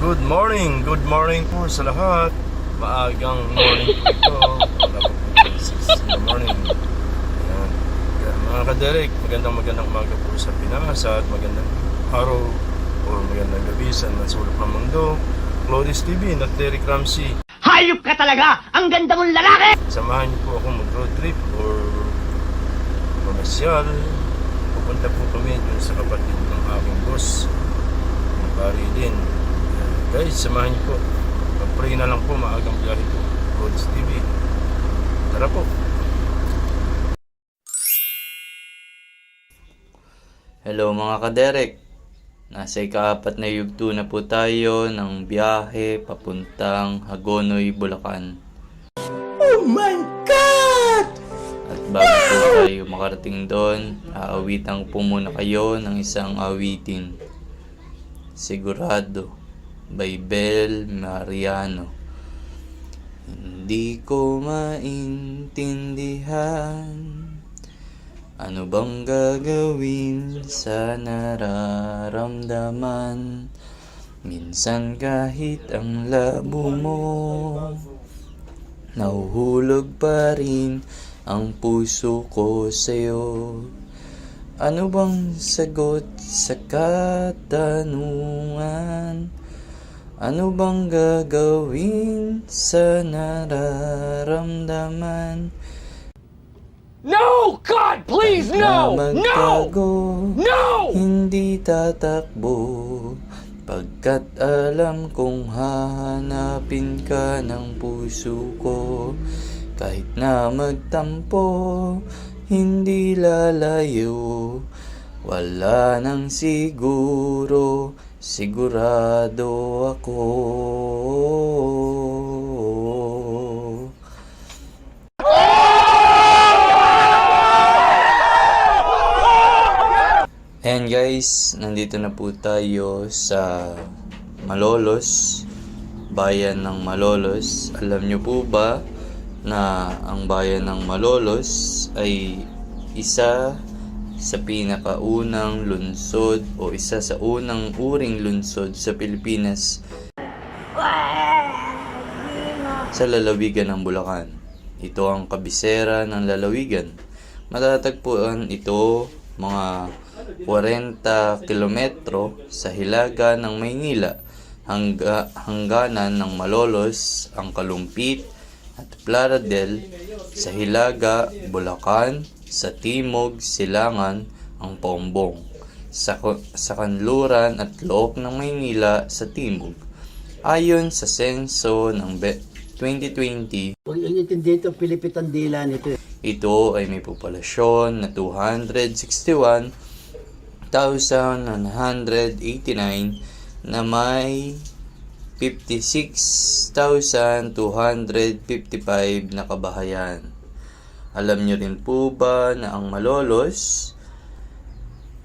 Good morning po sa lahat. Maagang morning po ito. Wala po po 6 in the morning. Ayan. Kaya, mga ka-Derek, magandang umaga po sa Pinas at magandang araw o magandang gabi sa nasulok ng mundo. Claudius TV, not Derek Ramsey. Hayop ka talaga! Ang ganda mong lalaki! Samahan niyo po ako mag-road trip or komersyal. Pupunta po kami dun sa kapatid ng aming boss, yung pari din. Guys, samahan niyo po. Pag-pray na lang po, maagang biyahe po. Claudius TV. Tara po. Hello mga ka-Derek. Nasa ika-4 na yugto na po tayo ng biyahe papuntang Hagonoy, Bulacan. Oh my God! At bago po tayo makarating doon, aawitan po muna kayo ng isang awitin. Sigurado by Bel Mariano. Hindi ko maintindihan ano bang gagawin sa nararamdaman. Minsan kahit ang labo mo, nahuhulog pa rin ang puso ko sa'yo. Ano bang sagot sa katanungan? Ano bang gagawin sa nararamdaman? No! God, please, no! No! Magtago, No! hindi tatakbo, pagkat alam kong hahanapin ka ng puso ko. Kahit na magtampo, hindi lalayo, wala nang siguro, sigurado ako. Ayan guys, nandito na po tayo sa Malolos, bayan ng Malolos. Alam nyo po ba na ang bayan ng Malolos ay isa sa pinakaunang lungsod o isa sa unang uring lungsod sa Pilipinas sa lalawigan ng Bulacan. Ito ang kabisera ng lalawigan. Matatagpuan ito mga 40 kilometro sa hilaga ng Maynila, hangganan ng Malolos ang Kalumpit at Plaradel, sa hilaga Bulacan, sa timog Silangan ang Paumbong, sa kanluran at loob ng Maynila sa timog. Ayon sa senso ng 2020, Pag inintindi ito, Pilipitan dila nito. ito ay may populasyon na 261,989 na may 56,255 na kabahayan. Alam nyo rin po ba na ang Malolos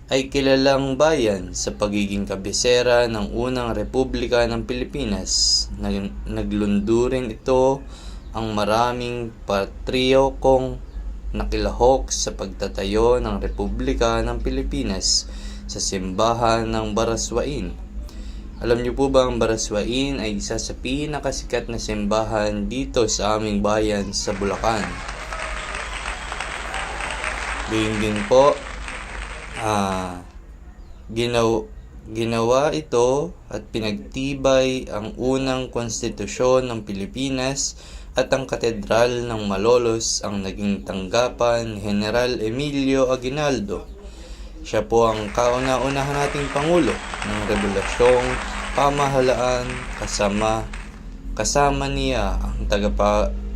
ay kilalang bayan sa pagiging kabisera ng unang Republika ng Pilipinas? Naglundo rin ito ang maraming patriokong nakilahok sa pagtatayo ng Republika ng Pilipinas sa simbahan ng Baraswain. Alam niyo po ba ang Baraswain ay isa sa pinakasikat na simbahan dito sa aming bayan sa Bulacan. Gayun din po, ginawa ito at pinagtibay ang unang konstitusyon ng Pilipinas, at ang katedral ng Malolos ang naging tanggapan ni General Emilio Aguinaldo. Siya po ang kauna-unahan nating Pangulo ng Rebolasyong Pamahalaan, kasama niya ang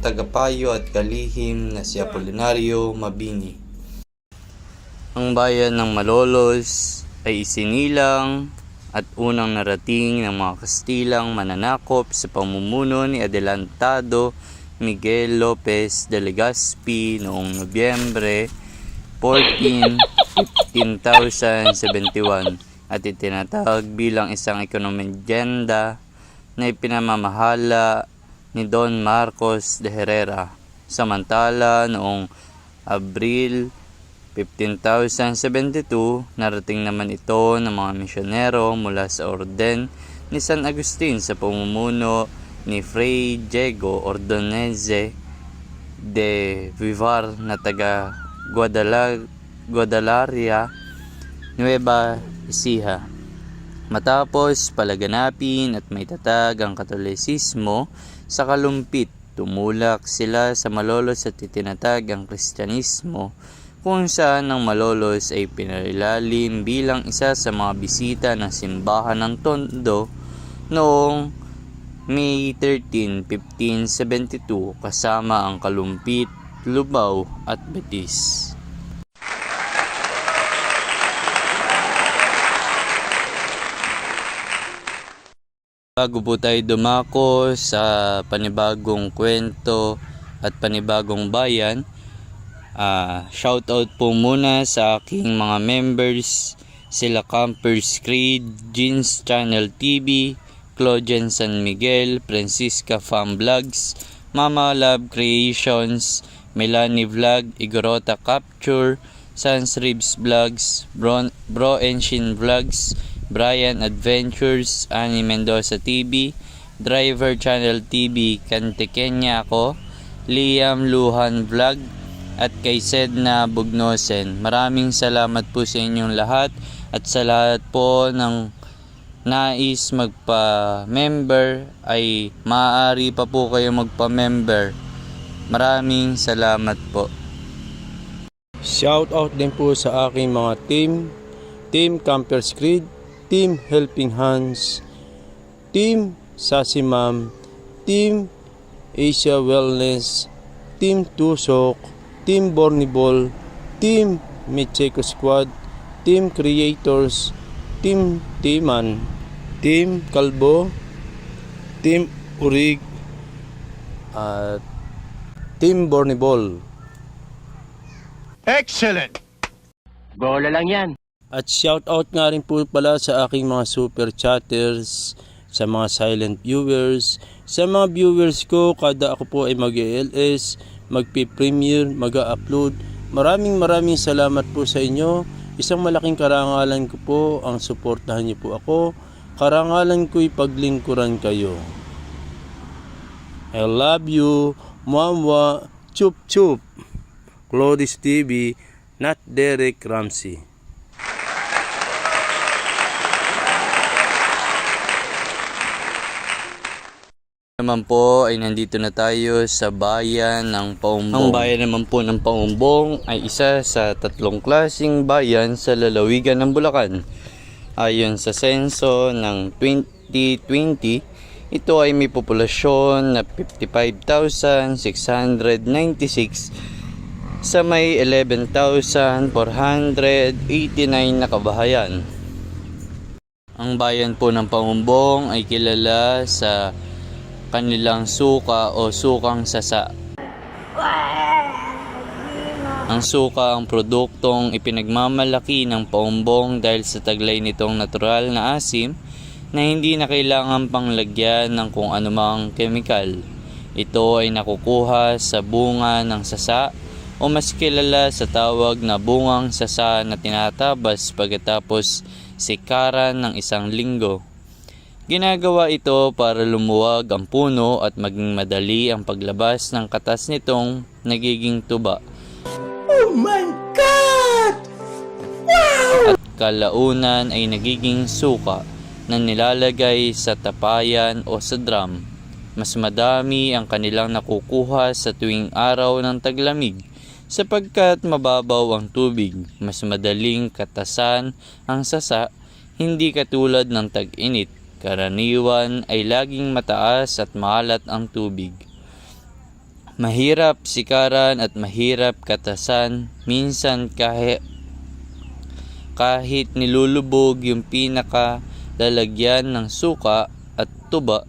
tagapayo at kalihim na si Apolinario Mabini. Ang bayan ng Malolos ay isinilang at unang narating ng mga Kastilang mananakop sa pamumuno ni Adelantado Miguel Lopez de Legazpi noong Nobyembre 14, 1571 at itinatawag bilang isang ekonomidyenda na ipinamamahala ni Don Marcos de Herrera. Samantala, noong Abril 15,072, narating naman ito ng mga misyonero mula sa Orden ni San Agustin sa pamumuno ni Fray Diego Ordonez de Vivar na taga Guadalaria, Nueva Ecija. Matapos palaganapin at may tatag ang Katolisismo sa Kalumpit, tumulak sila sa Malolos at itinatag ang Kristyanismo, kung saan ang Malolos ay pinailalim bilang isa sa mga bisita ng simbahan ng Tondo noong May 13, 1572 kasama ang Kalumpit, Lubao at Betis. Bago po tayo dumako sa panibagong kwento at panibagong bayan, shoutout po muna sa aking mga members, sila Campers Creed, Jeans Channel TV, Claudian San Miguel, Francisca Fam Vlogs, Mama Love Creations, Melanie Vlog, Igorota Capture, Sans Ribs Vlogs, Bro Enshin Vlogs, Brian Adventures, Ani Mendoza TV, Driver Channel TV, Kante Kenya ako, Liam Luhan Vlog, at kay Sedna Bugnosen. Maraming salamat po sa inyong lahat at sa lahat po ng nais magpa-member ay maaari pa po kayo magpa-member. Maraming salamat po. Shout out din po sa aking mga Team Campers Creed, Team Helping Hands, Team Sassy Ma'am, Team Asia Wellness, Team Tusok, Team Bornibol, Team Micheco Squad, Team Creators, Team Timan, Team Kalbo, Team Urig, at Team Bornibol. Excellent! Bola lang yan. At shout out nga rin po pala sa aking mga super chatters, sa mga silent viewers, sa mga viewers ko kada ako po ay mag-LS, magpi-premiere, mag-upload. Maraming salamat po sa inyo. Isang malaking karangalan ko po ang suportahan niyo po ako. Karangalan ko'y paglingkuran kayo. I love you. Mwamwa. Chup chup. Claudius TV, not Derek Ramsey. Naman po ay nandito na tayo sa bayan ng Paumbong. Ang bayan naman po ng Paumbong ay isa sa 3 klaseng bayan sa lalawigan ng Bulacan. Ayon sa senso ng 2020, ito ay may populasyon na 55,696 sa may 11,489 na kabahayan. Ang bayan po ng Paumbong ay kilala sa kanilang suka o sukang sasa. Ang suka ang produktong ipinagmamalaki ng Paumbong dahil sa taglay nitong natural na asim na hindi na kailangan pang lagyan ng kung anumang kemikal. Ito ay nakukuha sa bunga ng sasa o mas kilala sa tawag na bungang sasa na tinatabas pagkatapos sikaran ng 1 linggo. Ginagawa ito para lumuwag ang puno at maging madali ang paglabas ng katas nitong nagiging tuba. Oh my God! Wow! At kalaunan ay nagiging suka na nilalagay sa tapayan o sa drum. Mas madami ang kanilang nakukuha sa tuwing araw ng taglamig sapagkat mababaw ang tubig. Mas madaling katasan ang sasa, hindi katulad ng tag-init. Karaniwan ay laging mataas at maalat ang tubig. Mahirap sikaran at mahirap katasan. Minsan kahit nilulubog yung pinaka lalagyan ng suka at tuba,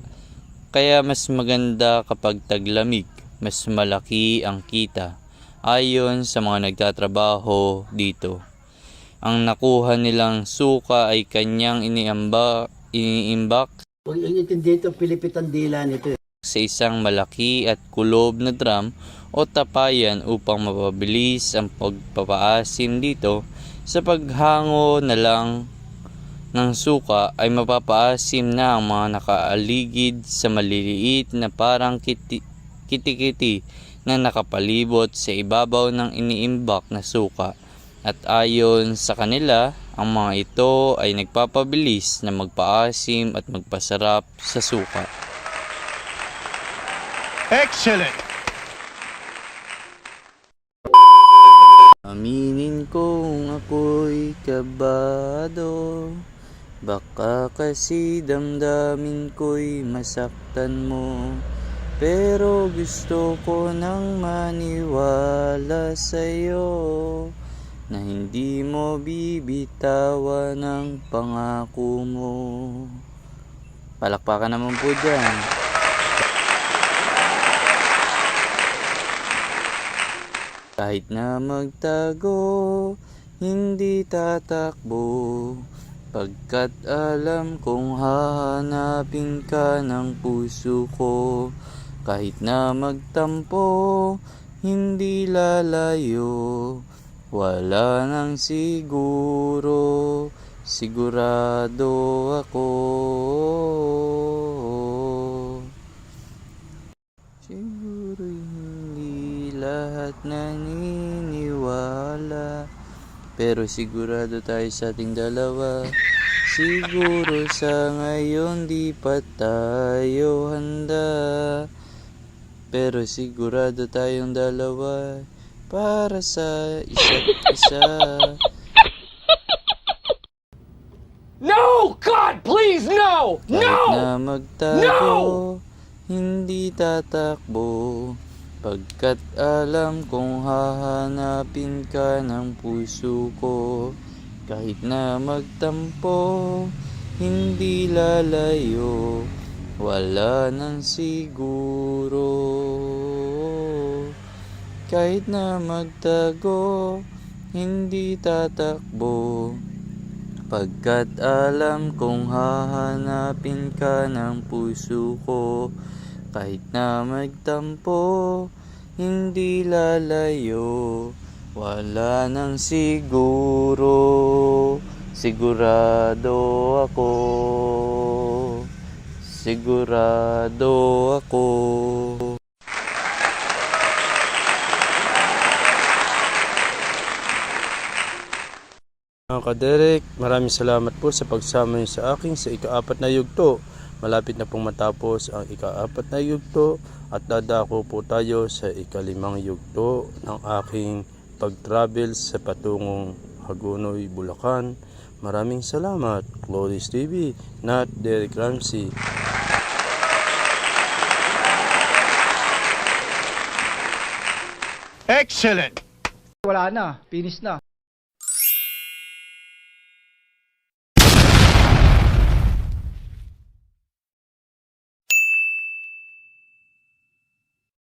kaya mas maganda kapag taglamig, mas malaki ang kita. Ayon sa mga nagtatrabaho dito, ang nakuha nilang suka ay kanyang iniimbak Huwag intindihin ito, pilipitan dila nito. sa isang malaki at kulob na drum o tapayan upang mapabilis ang pagpapaasim dito sa paghango na lang ng suka ay mapapaasim na ang mga nakaaligid sa maliliit na parang kitikiti na nakapalibot sa ibabaw ng iniimbak na suka. At ayon sa kanila, ang mga ito ay nagpapabilis na magpaasim at magpasarap sa suka. Excellent! Aminin kong ako'y kabado, baka kasi damdamin ko'y masaktan mo. Pero gusto ko nang maniwala sa'yo na hindi mo bibitawan ang pangako mo. Palakpakan naman po dyan. Kahit na magtago, hindi tatakbo, pagkat alam kong hahanapin ka ng puso ko. Kahit na magtampo, hindi lalayo, wala nang siguro, sigurado ako. Siguro hindi lahat naniniwala, pero sigurado tayo sa ating dalawa. Siguro sa ngayon di pa tayo handa, pero sigurado tayong dalawa para sa isa't isa. No! God, please, no! Kahit na magtago, hindi tatakbo, pagkat alam kong hahanapin ka ng puso ko. Kahit na magtampo, hindi lalayo, wala nang siguro. Kahit na magtago, hindi tatakbo, pagkat alam kong hahanapin ka ng puso ko. Kahit na magtampo, hindi lalayo, wala nang siguro, sigurado ako, sigurado ako. Mga ka-Derek, maraming salamat po sa pagsama niyo sa akin sa ika-4 na yugto. Malapit na pong matapos ang ika-4 na yugto at dadako po tayo sa ika-5 yugto ng aking pag-travel sa patungong Hagonoy, Bulacan. Maraming salamat. Claudius TV, not Derek Ramsey. Excellent! Wala na, finish na.